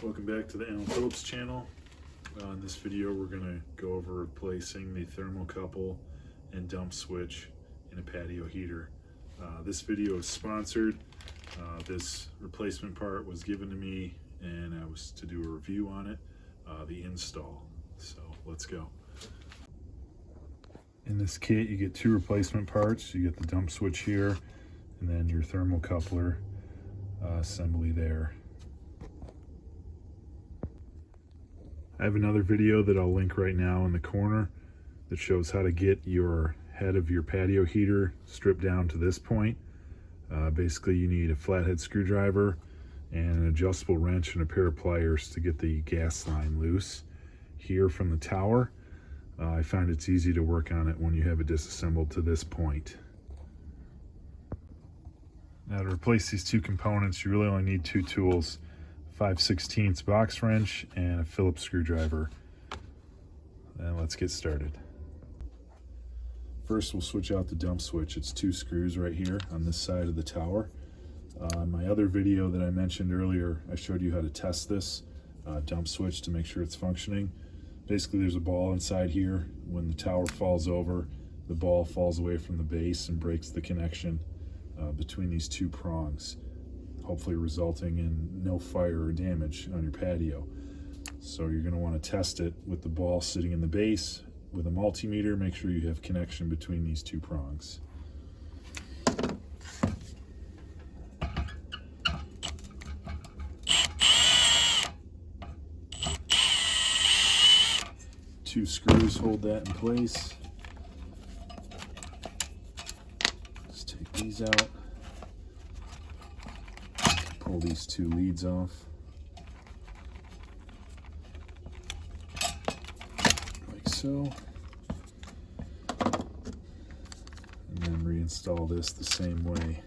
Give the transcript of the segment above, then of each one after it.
Welcome back to the Alan Phillips channel. In this video we're going to go over replacing the thermocouple and dump switch in a patio heater. This video is sponsored. This replacement part was given to me and I was to do a review on it, the install. So let's go. In this kit you get two replacement parts. You get the dump switch here and then your thermocoupler assembly there. I have another video that I'll link right now in the corner that shows how to get your head of your patio heater stripped down to this point. Basically you need a flathead screwdriver and an adjustable wrench and a pair of pliers to get the gas line loose here from the tower. I find it's easy to work on it when you have it disassembled to this point. Now to replace these two components you really only need two tools. 5/16 box wrench and a Phillips screwdriver. And let's get started. First we'll switch out the dump switch. It's two screws right here on this side of the tower. In my other video that I mentioned earlier, I showed you how to test this dump switch to make sure it's functioning. Basically there's a ball inside here. When the tower falls over, the ball falls away from the base and breaks the connection between these two prongs, hopefully resulting in no fire or damage on your patio. So you're going to want to test it with the ball sitting in the base with a multimeter. Make sure you have connection between these two prongs. Two screws hold that in place. Just take these out. Pull these two leads off, like so, and then reinstall this the same way.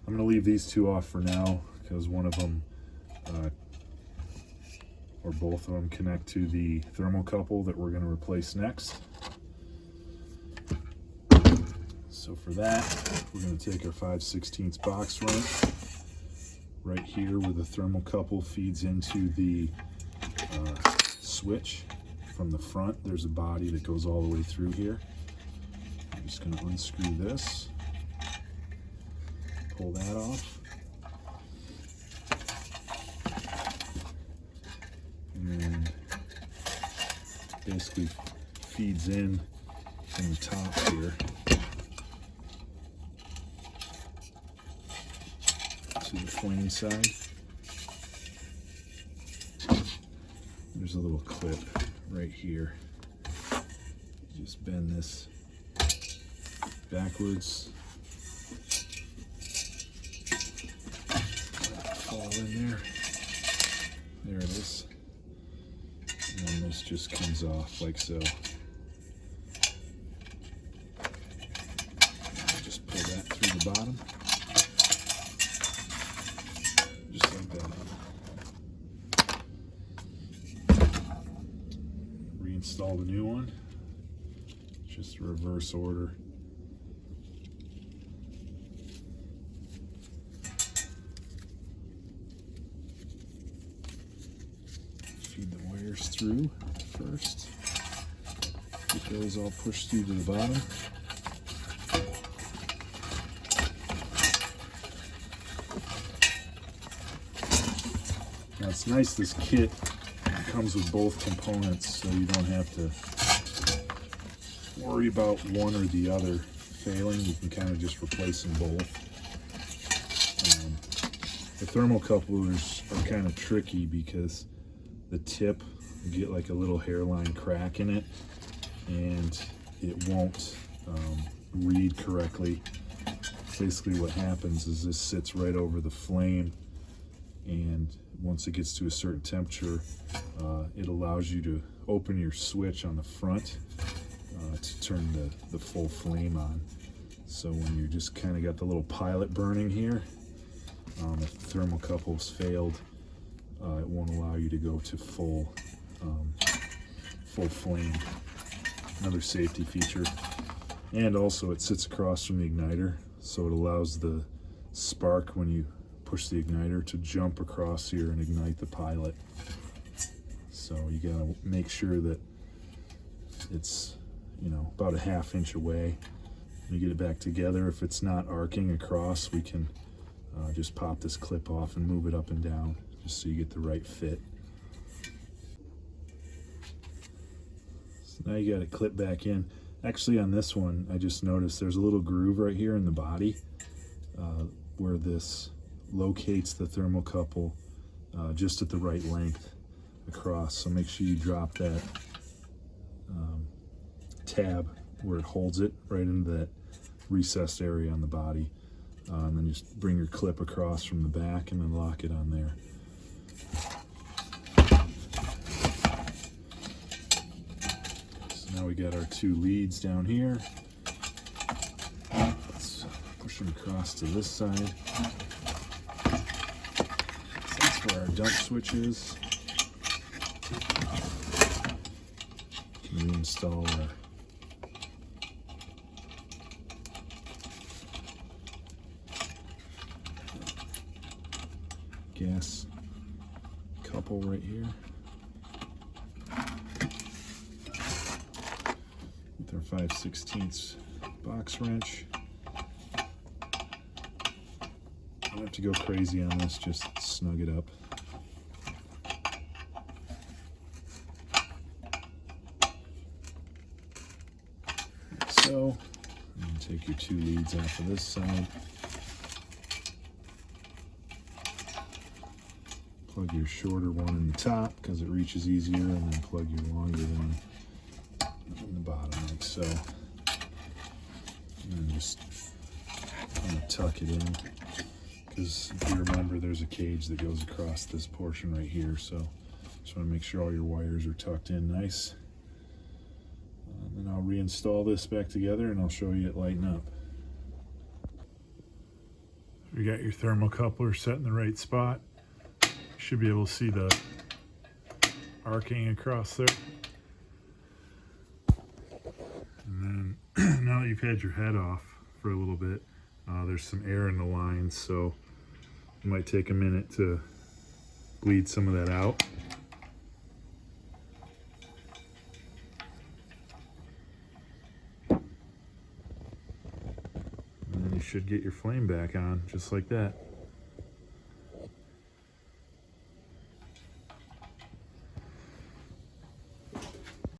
I'm going to leave these two off for now because one of them or both of them connect to the thermocouple that we're going to replace next. So for that, we're going to take our 5/16 box wrench right here where the thermocouple feeds into the switch from the front. There's a body that goes all the way through here. I'm just going to unscrew this. Pull that off, and then basically feeds in from the top here to the flame side. There's a little clip right here. Just bend this backwards. Fall in there. There it is. And then this just comes off like so. Just pull that through the bottom. Just like that. Reinstall the new one. Just reverse order. Feed the wires through first. Get those all pushed through to the bottom. Now it's nice this kit comes with both components so you don't have to worry about one or the other failing. You can kind of just replace them both. The thermocouplers are kind of tricky because the tip will get like a little hairline crack in it and it won't read correctly. Basically what happens is this sits right over the flame, and once it gets to a certain temperature it allows you to open your switch on the front to turn the full flame on. So when you just kind of got the little pilot burning here, If the thermocouple's failed, it won't allow you to go to full flame. Another safety feature. And also it sits across from the igniter, so it allows the spark when you push the igniter to jump across here and ignite the pilot. So you gotta make sure that it's, you know, about a 1/2 inch away. You get it back together. If it's not arcing across, we can just pop this clip off and move it up and down, just so you get the right fit. So now you got it clip back in. Actually, on this one, I just noticed there's a little groove right here in the body where this locates the thermocouple just at the right length across. So make sure you drop that tab where it holds it right into that recessed area on the body. And then just bring your clip across from the back and then lock it on there. So now we got our 2 leads down here. Let's push them across to this side. So that's where our dump switch is. Can reinstall our gas couple right here with our 5/16 box wrench. Don't have to go crazy on this, just snug it up. Like so. And take your 2 leads off of this side. Plug your shorter one in the top because it reaches easier, and then plug your longer one in the bottom like so. And then just kind of tuck it in, because if you remember, there's a cage that goes across this portion right here, so just want to make sure all your wires are tucked in nice. And then I'll reinstall this back together and I'll show you it lighten up. You got your thermocoupler set in the right spot. Should be able to see the arcing across there. And then now that you've had your head off for a little bit, there's some air in the lines, so it might take a minute to bleed some of that out. And then you should get your flame back on just like that.